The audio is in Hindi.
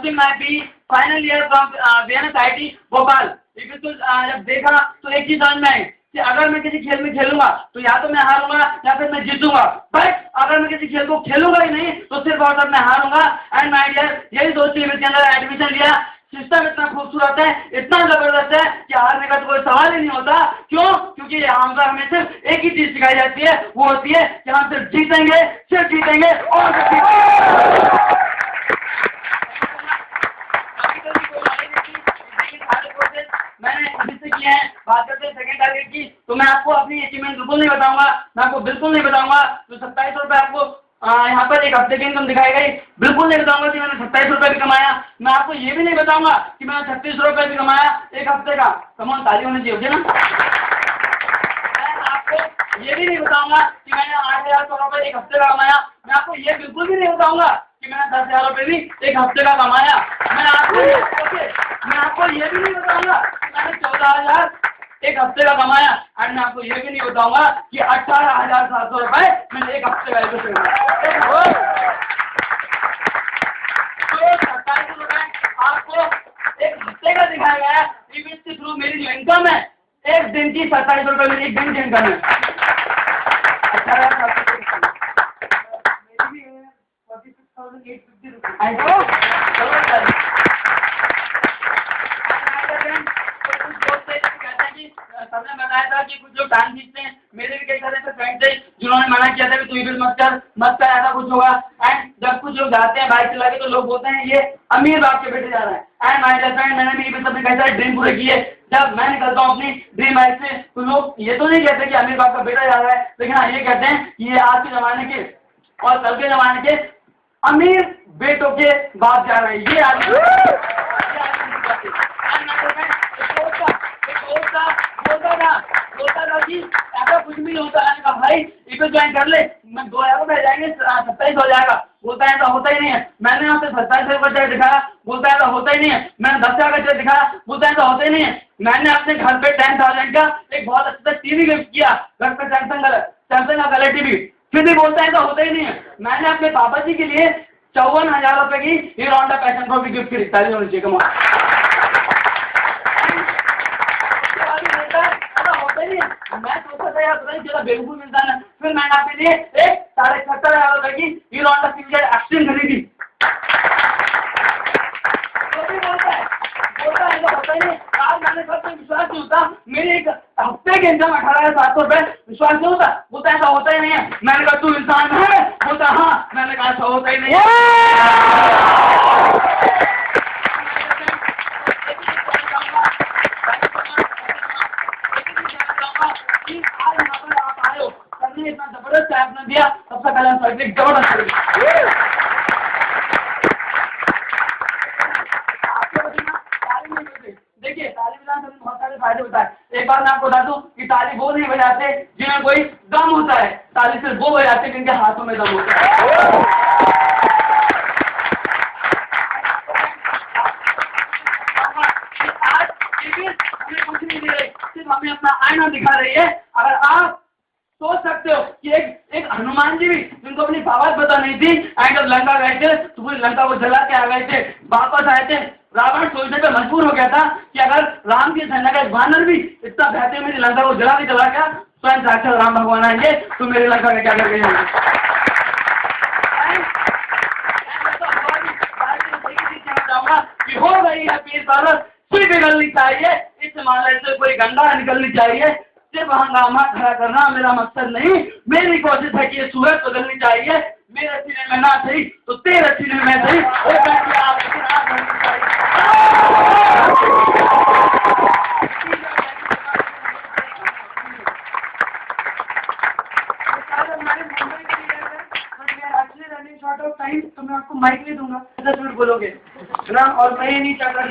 Pursuing my B final year from VNS IT Bhopal. तो जब देखा तो एक चीज समझ में आई कि अगर मैं किसी खेल में खेलूंगा तो या तो मैं हारूंगा या फिर मैं जीतूंगा, बट अगर मैं किसी खेल को खेलूंगा ही नहीं तो सिर्फ और सिर्फ मैं हारूंगा। एंड माय डियर, यही सोच के इसके अंदर एडमिशन लिया। सिस्टम इतना खूबसूरत है, इतना जबरदस्त है कि हारने का तो कोई सवाल ही नहीं होता। क्यों? क्योंकि यहाँ पर हमें सिर्फ एक ही चीज सिखाई जाती है, वो होती है कि हम सिर्फ जीतेंगे और सिर्फ जीतेंगे। मैंने जिससे किए हैं, बात करते हैं सेकंड टारगेट की, तो मैं आपको अपनी अचीवमेंट बिल्कुल नहीं बताऊंगा, मैं आपको बिल्कुल नहीं बताऊंगा। तो 2700 रुपये आपको यहाँ पर एक हफ्ते की इनकम दिखाई गई, बिल्कुल नहीं बताऊंगा कि मैंने 2700 रुपये भी कमाया। मैं आपको ये भी नहीं बताऊंगा कि मैंने 3600 रुपये भी कमाया एक हफ्ते का। कमाल ताली होनी चाहिए ना। मैं आपको ये भी नहीं बताऊंगा कि मैंने 8000 रुपये एक हफ्ते का कमाया। मैं आपको ये बिल्कुल भी नहीं बताऊंगा कि मैंने 10,000 रुपये भी एक हफ्ते का कमाया। मैं आपको ये भी नहीं बताऊंगा कि मैंने 14,000 एक हफ्ते का कमाया। एंड मैं आपको ये भी नहीं बताऊंगा कि 18,700 रुपये मैंने एक हफ्ते का आपको एक हफ्ते का दिखाया गया है। के थ्रू मेरी जो इनकम है एक दिन की 2700 रुपये मेरी एक दिन की इनकम है। 46,850 सबने बताया था कि कुछ लोग टांग खींचते हैं। मेरे भी कई सारे ऐसे फ्रेंड्स थे जिन्होंने मना किया था कि तू भी मत कर ऐसा कुछ होगा। एंड जब कुछ लोग जाते हैं बाइक चला के तो लोग बोलते हैं ये अमीर बाप के बेटे जा रहा है। एंड माय फ्रेंड, मैंने भी सबने कई सारे ड्रीम पूरे किए। जब मैं निकलता हूँ अपनी ड्रीम बाइक से तो लोग ये तो नहीं कहते कि अमीर बाप का बेटा जा रहा है, लेकिन हाँ ये कहते हैं कि ये आज के जमाने के और कल के जमाने के अमीर बेटों के बाप जा रहे हैं। ये आज बोलता था कि ऐसा कुछ भी नहीं होता है। कहा भाई इको ज्वाइन कर ले, मैं 2,000 रुपये जाएंगे 27 हो जाएगा। बोलता है ऐसा होता ही नहीं है। मैंने यहाँ पे 27 रुपये चेक दिखाया, बोलता है ऐसा होता ही नहीं है। मैंने 10,000 का चेक दिखाया, बोलता है ऐसा होता ही नहीं है। मैंने अपने घर पे 10,000 का एक बहुत अच्छा टीवी गिफ्ट किया, घर पे सैमसंग का कलर टीवी, फिर भी बोलता है ऐसा होता ही नहीं है। मैंने अपने पापा जी के लिए 54,000 रुपये की हीरो होंडा पैशन प्रो की गिफ्ट की तारीफ होनी चाहिए। कमाल मैं सोचा था यार पता नहीं चला बेवकूफ इंसान है। फिर मैंने आपके लिए एक 76,500 रुपए की हीरो होंडा सिंगल एक्सट्रीम खरीदी। तो भी बोलता है तो होता ही नहीं। आज मैंने सब पे विश्वास नहीं होता, मेरे एक हफ्ते के इनकम 18,700 रुपए, विश्वास नहीं होता। बोलता ऐसा होता ही नहीं है। मैंने कहा तू इंसान है? बोलता हाँ। मैंने कहा ऐसा होता ही नहीं है। इतना जबरदस्त आपने दिया, सबसे पहले जबरदस्त देखिए ताली बजाने से बहुत सारे फायदे होता है। एक बार मैं आपको बता दूं कि ताली वो नहीं बजाते जिन्हें कोई दम होता है, ताली सिर्फ वो बजाते हैं जिनके हाथों में दम होता है। आज हमें कुछ नहीं दे रही, सिर्फ हमें अपना आईना दिखा रही है। अगर आप सोच सकते हो कि एक हनुमान जी भी जिनको अपनी बात पता नहीं थी, जब लंका गए थे तो पूरी लंका को जला के आ गए थे, वापस आए थे। रावण सोचने पे मजबूर हो गया था कि अगर राम की सेना का एक वानर भी इतना बहते मेरी लंका को जला के चला गया, स्वयं साक्षात राम भगवान आएंगे तो मेरी लंका का क्या कर गए। हो गई है पीर पारस, कोई निकलनी चाहिए इस हिमालय से, कोई गंगा निकलनी चाहिए। सिर्फ हंगामा खड़ा करना मेरा मकसद नहीं, मेरी कोशिश है कि ये सूरत बदलनी चाहिए। मेरे सीने में ना सही तो तेरे सीने में सही। तो मैं आपको माइक नहीं दूंगा, 10 मिनट बोलोगे ना, और मैं ये नहीं चाहता